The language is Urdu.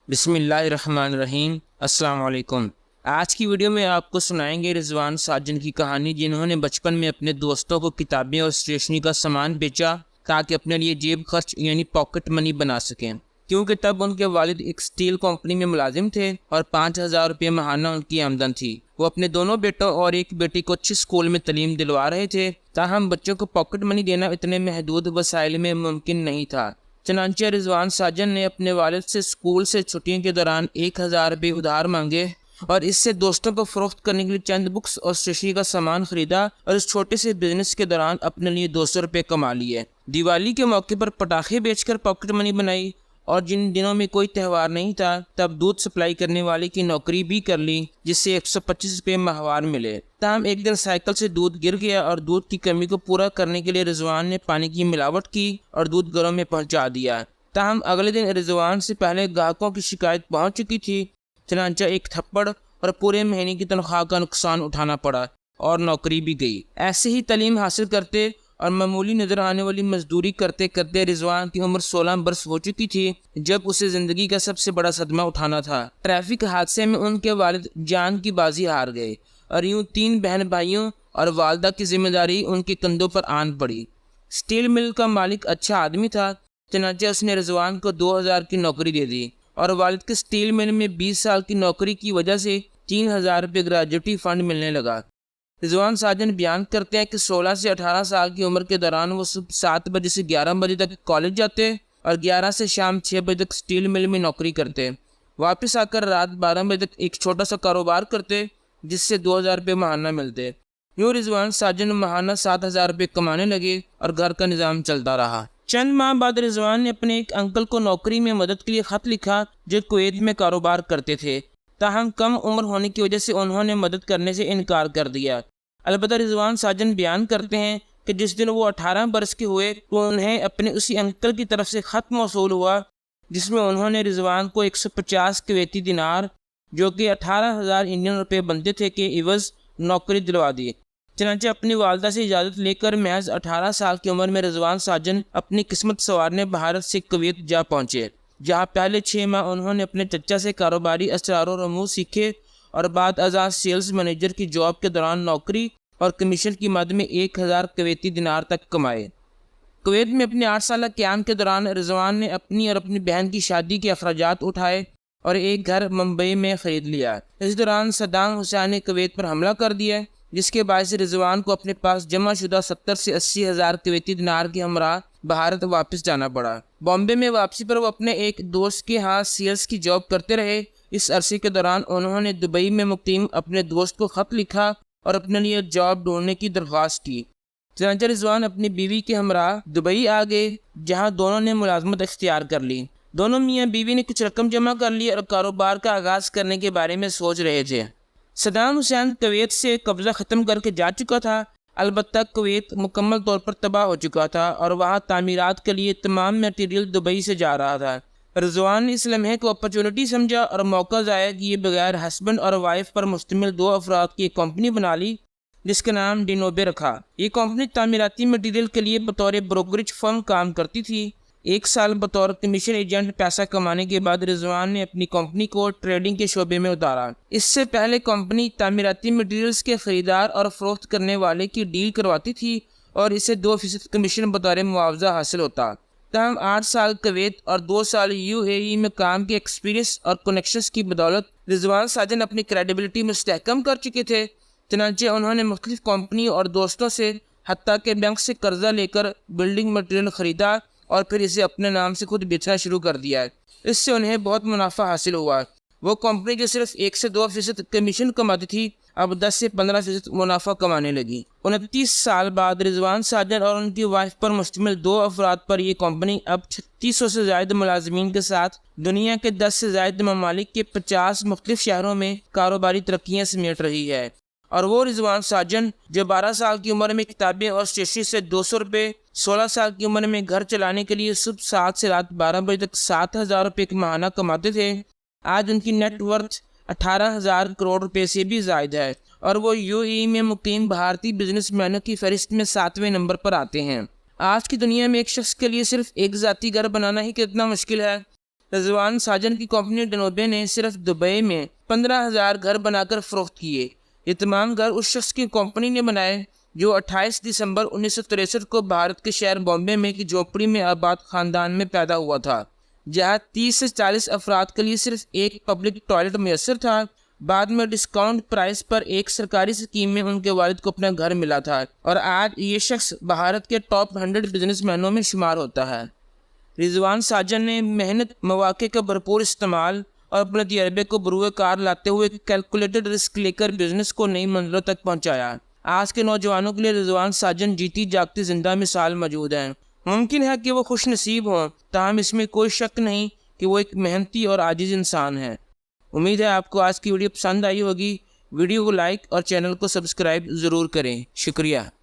بسم اللہ الرحمن الرحیم۔ السلام علیکم۔ آج کی ویڈیو میں آپ کو سنائیں گے رضوان ساجن کی کہانی، جنہوں نے بچپن میں اپنے دوستوں کو کتابیں اور اسٹیشنری کا سامان بیچا تاکہ اپنے لیے جیب خرچ یعنی پاکٹ منی بنا سکیں، کیونکہ تب ان کے والد ایک اسٹیل کمپنی میں ملازم تھے اور 5,000 روپے ماہانہ ان کی آمدن تھی۔ وہ اپنے دونوں بیٹوں اور ایک بیٹی کو اچھے اسکول میں تعلیم دلوا رہے تھے، تاہم بچوں کو پاکٹ منی دینا اتنے محدود وسائل میں ممکن نہیں تھا۔ چنانچہ رضوان ساجن نے اپنے والد سے اسکول سے چھٹیوں کے دوران 1,000 روپے ادھار مانگے اور اس سے دوستوں کو فروخت کرنے کے لیے چند بکس اور اسٹیشنری کا سامان خریدا اور اس چھوٹے سے بزنس کے دوران اپنے لیے 200 روپے کما لیے۔ دیوالی کے موقع پر پٹاخے بیچ کر پاکٹ منی بنائی اور جن دنوں میں کوئی تہوار نہیں تھا تب دودھ سپلائی کرنے والے کی نوکری بھی کر لی، جس سے 125 روپے ماہوار ملے۔ تاہم ایک دن سائیکل سے دودھ گر گیا اور دودھ کی کمی کو پورا کرنے کے لیے رضوان نے پانی کی ملاوٹ کی اور دودھ گھروں میں پہنچا دیا۔ تاہم اگلے دن رضوان سے پہلے گاہکوں کی شکایت پہنچ چکی تھی، چنانچہ ایک تھپڑ اور پورے مہینے کی تنخواہ کا نقصان اٹھانا پڑا اور نوکری بھی گئی۔ ایسے ہی تعلیم حاصل کرتے اور معمولی نظر آنے والی مزدوری کرتے کرتے رضوان کی عمر 16 برس ہو چکی تھی جب اسے زندگی کا سب سے بڑا صدمہ اٹھانا تھا۔ ٹریفک حادثے میں ان کے والد جان کی بازی ہار گئے اور یوں 3 بہن بھائیوں اور والدہ کی ذمہ داری ان کے کندھوں پر آن پڑی۔ اسٹیل مل کا مالک اچھا آدمی تھا، چنانچہ اس نے رضوان کو 2,000 کی نوکری دے دی اور والد کے اسٹیل مل میں 20 سال کی نوکری کی وجہ سے 3,000 روپے گریجویٹی فنڈ ملنے لگا۔ رضوان ساجن بیان کرتے ہیں کہ 16 سے 18 سال کی عمر کے دوران وہ صبح 7 بجے سے 11 بجے تک کالج جاتے اور 11 سے شام 6 بجے تک اسٹیل مل میں نوکری کرتے، واپس آ کر رات 12 بجے تک ایک چھوٹا سا کاروبار کرتے جس سے 2,000 روپے ماہانہ ملتے۔ یوں رضوان ساجن ماہانہ 7,000 روپے کمانے لگے اور گھر کا نظام چلتا رہا۔ چند ماہ بعد رضوان نے اپنے ایک انکل کو نوکری میں مدد کے لیے خط لکھا جو کویت میں کاروبار کرتے تھے، تاہم کم عمر ہونے کی وجہ سے انہوں نے مدد کرنے سے انکار کر دیا۔ البتہ رضوان ساجن بیان کرتے ہیں کہ جس دن وہ 18 برس کے ہوئے تو انہیں اپنے اسی انکل کی طرف سے خط موصول ہوا جس میں انہوں نے رضوان کو 150 کویتی دینار جو کہ 18,000 انڈین روپے بنتے تھے کے عوض نوکری دلوا دی۔ چنانچہ اپنی والدہ سے اجازت لے کر محض 18 سال کی عمر میں رضوان ساجن اپنی قسمت سنوارنے بھارت سے کویت جا پہنچے، جہاں پہلے 6 ماہ انہوں نے اپنے چچا سے کاروباری اسرار و رموز سیکھے اور بعد ازاں سیلز مینیجر کی جاب کے دوران نوکری اور کمیشن کی مد میں 1,000 کویتی دینار تک کمائے۔ کویت میں اپنے 8 سالہ قیام کے دوران رضوان نے اپنی اور اپنی بہن کی شادی کے اخراجات اٹھائے اور ایک گھر ممبئی میں خرید لیا۔ اس دوران صدام حسین نے کویت پر حملہ کر دیا جس کے باعث رضوان کو اپنے پاس جمع شدہ 70 سے 80,000 کویتی دینار کے ہمراہ بھارت واپس جانا پڑا۔ بامبے میں واپسی پر وہ اپنے ایک دوست کے ہاں سیلز کی جاب کرتے رہے۔ اس عرصے کے دوران انہوں نے دبئی میں مقیم اپنے دوست کو خط لکھا اور اپنے لیے جاب ڈھونڈنے کی درخواست کی۔ چنانچہ رضوان اپنی بیوی کے ہمراہ دبئی آ گئے، جہاں دونوں نے ملازمت اختیار کر لی۔ دونوں میاں بیوی نے کچھ رقم جمع کر لی اور کاروبار کا آغاز کرنے کے بارے میں سوچ رہے تھے۔ صدام حسین کویت سے قبضہ ختم کر کے جا چکا تھا، البتہ کویت مکمل طور پر تباہ ہو چکا تھا اور وہاں تعمیرات کے لیے تمام میٹیریل دبئی سے جا رہا تھا۔ رضوان نے اس لمحے کو اپرچونٹی سمجھا اور موقع ضائع کیے بغیر ہسبینڈ اور وائف پر مشتمل 2 افراد کی ایک کمپنی بنا لی جس کا نام ڈینوبے رکھا۔ یہ کمپنی تعمیراتی مٹیریل کے لیے بطور بروکریج فرم کام کرتی تھی۔ 1 سال بطور کمیشن ایجنٹ پیسہ کمانے کے بعد رضوان نے اپنی کمپنی کو ٹریڈنگ کے شعبے میں اتارا۔ اس سے پہلے کمپنی تعمیراتی مٹیریلز کے خریدار اور فروخت کرنے والے کی ڈیل کرواتی تھی اور اسے 2% کمیشن بطور معاوضہ حاصل ہوتا۔ تاہم 8 سال کویت اور 2 سال UAE میں کام کے ایکسپیرینس اور کنیکشنز کی بدولت رضوان ساجن اپنی کریڈیبلٹی مستحکم کر چکے تھے۔ چنانچہ انہوں نے مختلف کمپنی اور دوستوں سے حتیٰ کہ بینک سے قرضہ لے کر بلڈنگ مٹیریل خریدا اور پھر اسے اپنے نام سے خود بیچنا شروع کر دیا۔ اس سے انہیں بہت منافع حاصل ہوا۔ وہ کمپنی جو صرف 1 سے 2% کمیشن کماتی تھی اب 10 سے 15% منافع کمانے لگی۔ 29 سال بعد رضوان ساجن اور ان کی وائف پر مشتمل 2 افراد پر یہ کمپنی اب 3600 سے زائد ملازمین کے ساتھ دنیا کے 10 سے زائد ممالک کے 50 مختلف شہروں میں کاروباری ترقیاں سمیٹ رہی ہے۔ اور وہ رضوان ساجن جو 12 سال کی عمر میں کتابیں اور اسٹیشنری سے 200 روپے، 16 سال کی عمر میں گھر چلانے کے لیے صبح 7 سے رات 12 بجے تک 7,000 روپے کی ماہانہ کماتے تھے، آج ان کی نیٹ ورتھ 18,000 کروڑ روپے سے بھی زائد ہے اور وہ UAE میں مقیم بھارتی بزنس مینوں کی فہرست میں 7ویں نمبر پر آتے ہیں۔ آج کی دنیا میں ایک شخص کے لیے صرف ایک ذاتی گھر بنانا ہی کتنا مشکل ہے، رضوان ساجن کی کمپنی ڈنوبے نے صرف دبئی میں 15,000 گھر بنا کر فروخت کیے۔ یہ تمام گھر اس شخص کی کمپنی نے بنائے جو 28 دسمبر 1963 کو بھارت کے شہر بامبے میں کی جھونپڑی میں آباد خاندان میں پیدا ہوا تھا، جہاں 30 سے 40 افراد کے لیے صرف ایک پبلک ٹوائلٹ میسر تھا۔ بعد میں ڈسکاؤنٹ پرائس پر ایک سرکاری اسکیم میں ان کے والد کو اپنا گھر ملا تھا، اور آج یہ شخص بھارت کے ٹاپ 100 بزنس مینوں میں شمار ہوتا ہے۔ رضوان ساجن نے محنت، مواقع کا بھرپور استعمال اور اپنے تجربے کو بروئے کار لاتے ہوئے کیلکولیٹڈ رسک لے کر بزنس کو نئی منزلوں تک پہنچایا۔ آج کے نوجوانوں کے لیے رضوان ساجن جیتی جاگتی زندہ مثال موجود ہیں۔ ممکن ہے کہ وہ خوش نصیب ہوں، تاہم اس میں کوئی شک نہیں کہ وہ ایک محنتی اور عاجز انسان ہے۔ امید ہے آپ کو آج کی ویڈیو پسند آئی ہوگی۔ ویڈیو کو لائک اور چینل کو سبسکرائب ضرور کریں۔ شکریہ۔